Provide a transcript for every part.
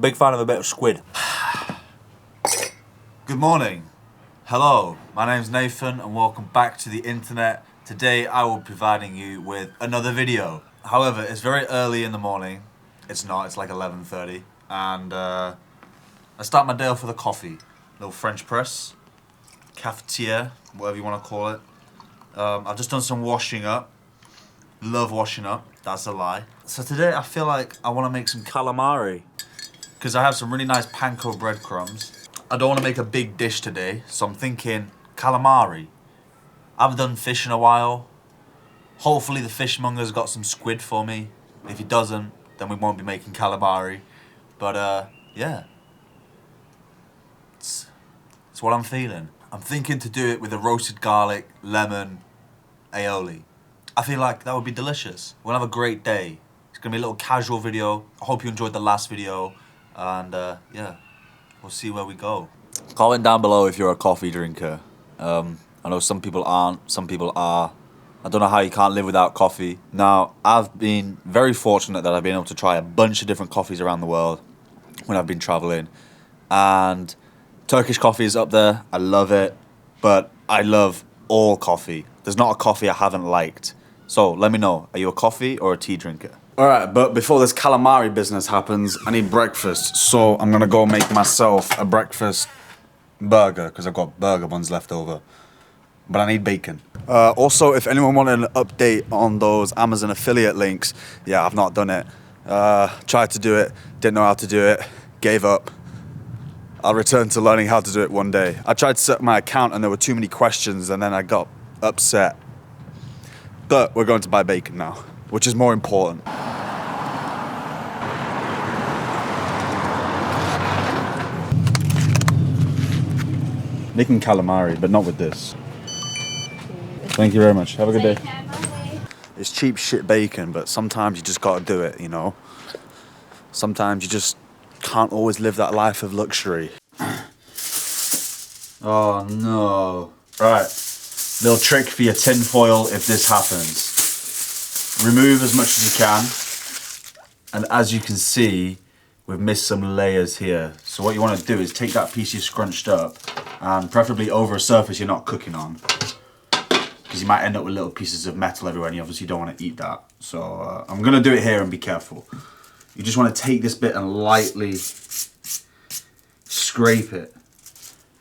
Big fan of a bit of squid. Good morning. Hello, my name's Nathan and welcome back to the internet. Today I will be providing you with another video. However, it's very early in the morning. It's not, it's like 11:30. And I start my day off with a coffee. Little French press. Cafetiere, whatever you want to call it. I've just done some washing up. Love washing up, that's a lie. So today I feel like I want to make some calamari. Because I have some really nice panko breadcrumbs. I don't want to make a big dish today, so I'm thinking calamari. I haven't done fish in a while. Hopefully the fishmonger's got some squid for me. If he doesn't, then we won't be making calamari. But yeah. It's what I'm feeling. I'm thinking to do it with a roasted garlic, lemon, aioli. I feel like that would be delicious. We'll have a great day. It's gonna be a little casual video. I hope you enjoyed the last video. And yeah, we'll see where we go. Comment down below if you're a coffee drinker. I know some people aren't, some people are. I don't know how you can't live without coffee. Now, I've been very fortunate that I've been able to try a bunch of different coffees around the world when I've been traveling. And Turkish coffee is up there. I love it. But I love all coffee. There's not a coffee I haven't liked. So let me know, are you a coffee or a tea drinker? Alright, but before this calamari business happens, I need breakfast. So I'm gonna go make myself a breakfast burger, because I've got burger buns left over. But I need bacon. Also, if anyone wanted an update on those Amazon affiliate links, yeah, I've not done it. Tried to do it, didn't know how to do it, gave up. I'll return to learning how to do it one day. I tried to set up my account and there were too many questions and then I got upset. But we're going to buy bacon now, which is more important. Making calamari, but not with this. Thank you very much. Have a good day. It's cheap shit bacon, but sometimes you just gotta do it, you know? Sometimes you just can't always live that life of luxury. Oh no. Right. Little trick for your tin foil if this happens. Remove as much as you can. And as you can see, we've missed some layers here. So what you want to do is take that piece you scrunched up and preferably over a surface you're not cooking on. Because you might end up with little pieces of metal everywhere and you obviously don't want to eat that. So I'm going to do it here and be careful. You just want to take this bit and lightly scrape it.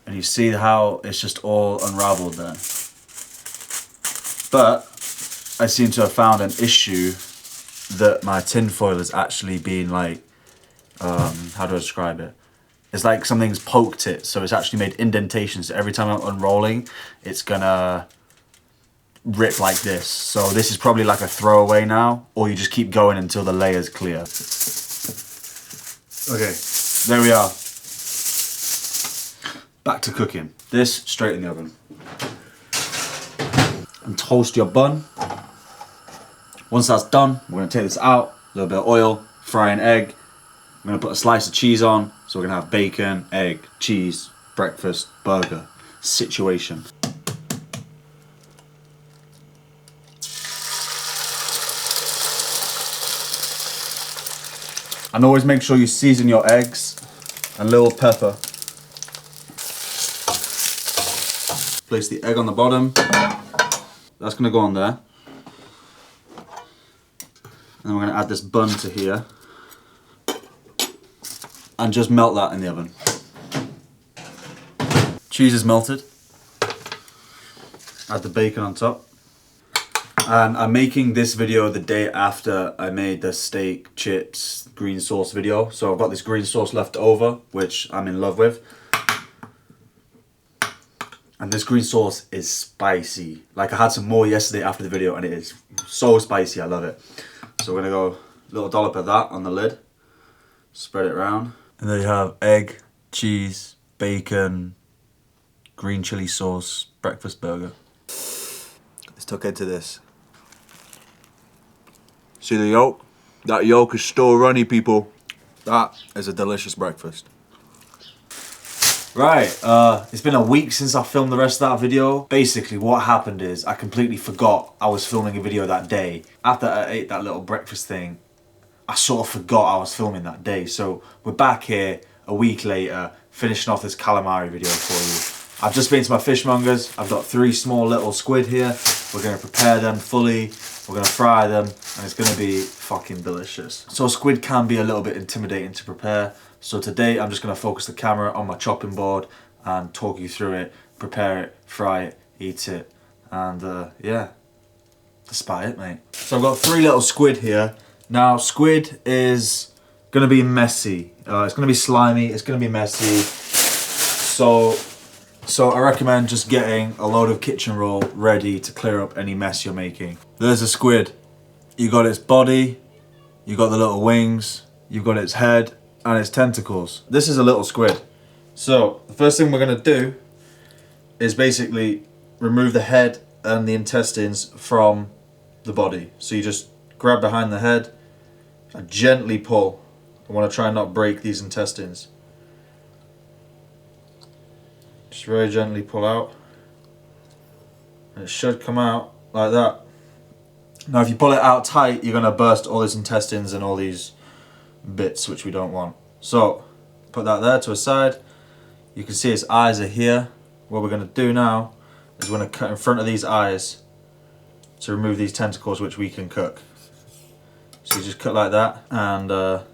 And you see how it's just all unraveled there. But I seem to have found an issue that my tin foil has actually been like, how do I describe it? It's like something's poked it, so it's actually made indentations. So every time I'm unrolling, it's gonna rip like this. So this is probably like a throwaway now, or you just keep going until the layer's clear. Okay, there we are. Back to cooking. This straight in the oven. And toast your bun. Once that's done, we're gonna take this out, a little bit of oil, fry an egg. I'm gonna put a slice of cheese on, so we're gonna have bacon, egg, cheese, breakfast, burger situation. And always make sure you season your eggs and a little pepper. Place the egg on the bottom. That's gonna go on there. And then we're gonna add this bun to here. And just melt that in the oven. Cheese is melted. Add the bacon on top. And I'm making this video the day after I made the steak, chips, green sauce video. So I've got this green sauce left over, which I'm in love with. And this green sauce is spicy. Like I had some more yesterday after the video and it is so spicy, I love it. So we're gonna go a little dollop of that on the lid. Spread it around. And there you have egg, cheese, bacon, green chili sauce, breakfast burger. Let's tuck into this. See the yolk? That yolk is still runny, people. That is a delicious breakfast. Right, it's been a week since I filmed the rest of that video. Basically, what happened is I completely forgot I was filming a video that day. After I ate that little breakfast thing, I sort of forgot I was filming that day. So we're back here a week later, finishing off this calamari video for you. I've just been to my fishmongers. I've got 3 small little squid here. We're going to prepare them fully. We're going to fry them, and it's going to be fucking delicious. So squid can be a little bit intimidating to prepare. So today I'm just going to focus the camera on my chopping board and talk you through it, prepare it, fry it, eat it, and yeah, that's about it, mate. So I've got 3 little squid here. Now squid is going to be messy. It's going to be slimy, it's going to be messy. So I recommend just getting a load of kitchen roll ready to clear up any mess you're making. There's a squid. You got its body, you got the little wings, you've got its head and its tentacles. This is a little squid. So the first thing we're going to do is basically remove the head and the intestines from the body. So you just grab behind the head and gently pull. I want to try and not break these intestines. Just very gently pull out. And it should come out like that. Now if you pull it out tight, you're going to burst all these intestines and all these bits which we don't want. So put that there to a side. You can see its eyes are here. What we're going to do now is we're going to cut in front of these eyes to remove these tentacles which we can cook. So you just cut like that, and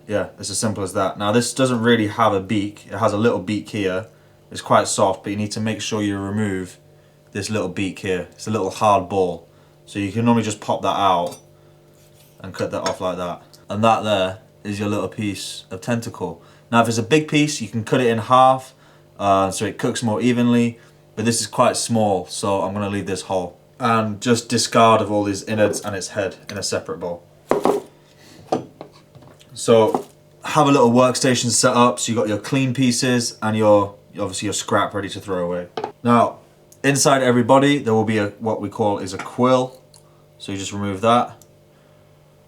yeah, it's as simple as that. Now this doesn't really have a beak. It has a little beak here. It's quite soft, but you need to make sure you remove this little beak here. It's a little hard ball. So you can normally just pop that out and cut that off like that. And that there is your little piece of tentacle. Now if it's a big piece, you can cut it in half so it cooks more evenly, but this is quite small, so I'm going to leave this whole. And just discard of all these innards and its head in a separate bowl. So have a little workstation set up so you got your clean pieces and your obviously your scrap ready to throw away. Now inside every body there will be what we call is a quill. So you just remove that.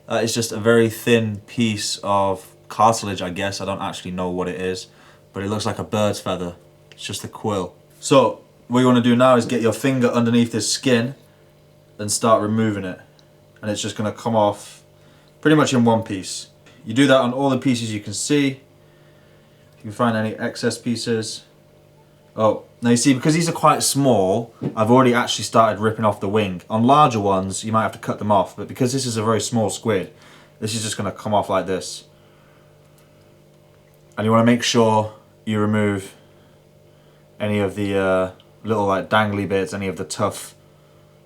That is just a very thin piece of cartilage, I guess. I don't actually know what it is, but it looks like a bird's feather. It's just a quill. So what you want to do now is get your finger underneath this skin and start removing it. And it's just going to come off pretty much in one piece. You do that on all the pieces you can see. If you find any excess pieces. Oh, now you see, because these are quite small, I've already actually started ripping off the wing. On larger ones, you might have to cut them off, but because this is a very small squid, this is just going to come off like this. And you want to make sure you remove any of the little like dangly bits, any of the tough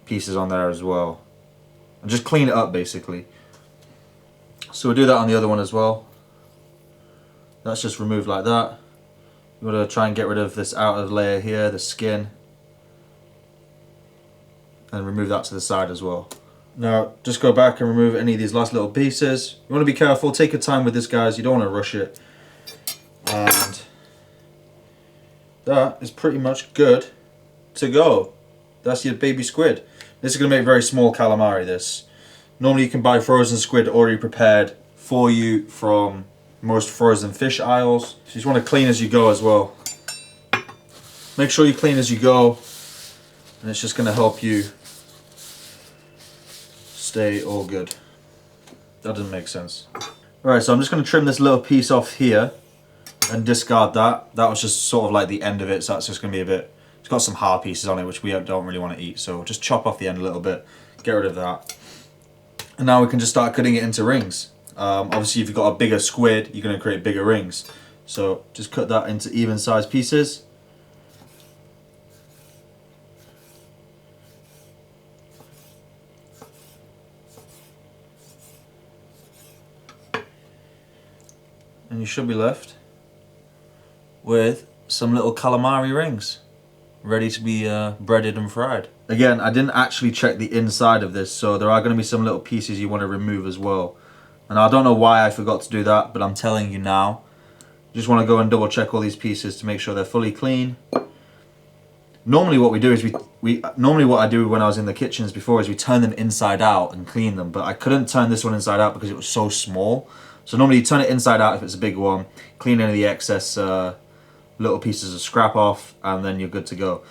pieces on there as well. And just clean it up basically. So we'll do that on the other one as well. That's just removed like that. You want to try and get rid of this outer layer here, the skin. And remove that to the side as well. Now just go back and remove any of these last little pieces. You want to be careful, take your time with this guys, you don't want to rush it. And that is pretty much good to go. That's your baby squid. This is going to make very small calamari, this. Normally you can buy frozen squid already prepared for you from most frozen fish aisles. So you just want to clean as you go as well. Make sure you clean as you go, and it's just going to help you stay all good. That doesn't make sense. Alright, so I'm just going to trim this little piece off here and discard that. That was just sort of like the end of it, so that's just going to be a bit... It's got some hard pieces on it which we don't really want to eat, so just chop off the end a little bit, get rid of that. And now we can just start cutting it into rings. Obviously if you've got a bigger squid, you're going to create bigger rings. So just cut that into even sized pieces. And you should be left with some little calamari rings ready to be breaded and fried. Again, I didn't actually check the inside of this, so there are going to be some little pieces you want to remove as well. And I don't know why I forgot to do that, but I'm telling you now. You just want to go and double check all these pieces to make sure they're fully clean. Normally what we do is normally what I do when I was in the kitchens before is we turn them inside out and clean them, but I couldn't turn this one inside out because it was so small. So normally you turn it inside out if it's a big one, clean any of the excess little pieces of scrap off, and then you're good to go.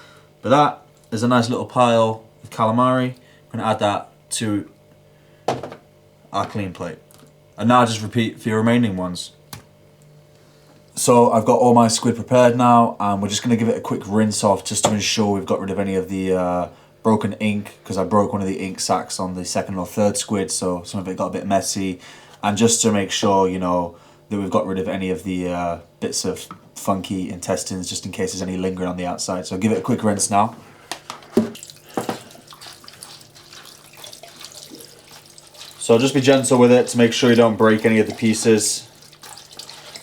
But that is a nice little pile of calamari. I'm going to add that to our clean plate. And now just repeat for your remaining ones. So I've got all my squid prepared now, and we're just going to give it a quick rinse off just to ensure we've got rid of any of the broken ink, because I broke one of the ink sacs on the second or third squid, so some of it got a bit messy. And just to make sure, you know, that we've got rid of any of the bits of funky intestines, just in case there's any lingering on the outside. So give it a quick rinse now. So just be gentle with it to make sure you don't break any of the pieces.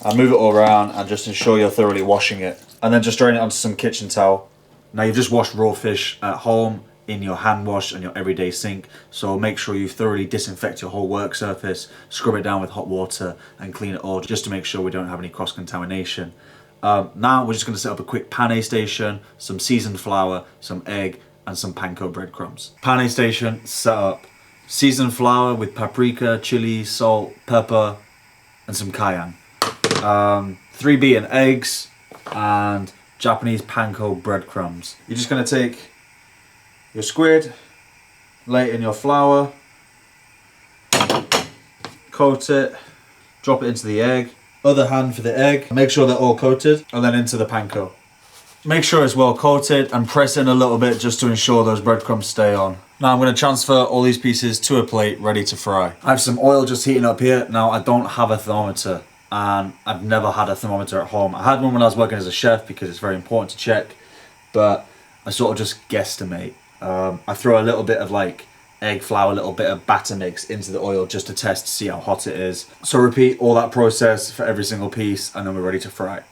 And move it all around and just ensure you're thoroughly washing it. And then just drain it onto some kitchen towel. Now you've just washed raw fish at home in your hand wash and your everyday sink. So make sure you thoroughly disinfect your whole work surface, scrub it down with hot water and clean it all just to make sure we don't have any cross-contamination. Now we're just going to set up a quick pane station, some seasoned flour, some egg and some panko breadcrumbs. Pane station set up. Seasoned flour with paprika, chili, salt, pepper and some cayenne. 3 beaten eggs and Japanese panko breadcrumbs. You're just going to take your squid, lay it in your flour, coat it, drop it into the egg, other hand for the egg, make sure they're all coated, and then into the panko. Make sure it's well coated and press in a little bit just to ensure those breadcrumbs stay on. Now I'm going to transfer all these pieces to a plate ready to fry. I have some oil just heating up here. Now I don't have a thermometer, and I've never had a thermometer at home. I had one when I was working as a chef because it's very important to check, but I sort of just guesstimate. I throw a little bit of like egg flour, a little bit of batter mix into the oil just to test to see how hot it is. So repeat all that process for every single piece and then we're ready to fry.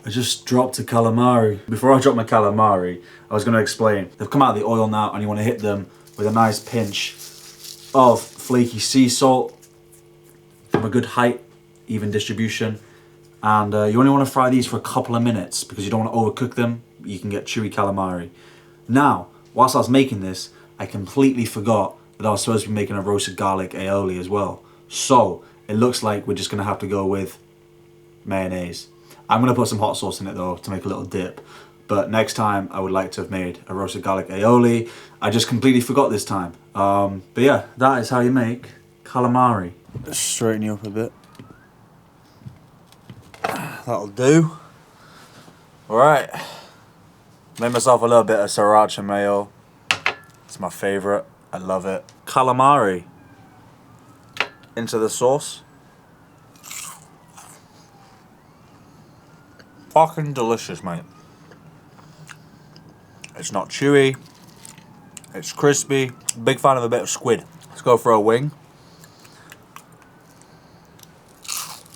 I just dropped a calamari. Before I drop my calamari, I was going to explain. They've come out of the oil now and you want to hit them with a nice pinch of flaky sea salt from a good height, even distribution. And you only want to fry these for a couple of minutes because you don't want to overcook them. You can get chewy calamari. Now, whilst I was making this, I completely forgot that I was supposed to be making a roasted garlic aioli as well. So it looks like we're just going to have to go with mayonnaise. I'm going to put some hot sauce in it though to make a little dip. But next time I would like to have made a roasted garlic aioli. I just completely forgot this time. But yeah, that is how you make calamari. Let's straighten you up a bit. That'll do. Alright. Made myself a little bit of sriracha mayo. It's my favourite. I love it. Calamari. Into the sauce. Fucking delicious, mate. It's not chewy. It's crispy. Big fan of a bit of squid. Let's go for a wing.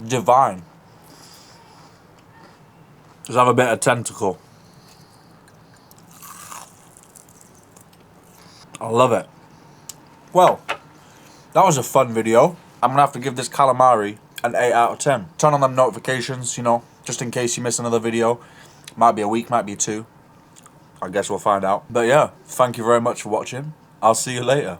Divine. Let's have a bit of tentacle. I love it. Well, that was a fun video. I'm gonna have to give this calamari an 8 out of 10. Turn on them notifications, you know, just in case you miss another video. Might be a week, might be 2. I guess we'll find out. But yeah, thank you very much for watching. I'll see you later.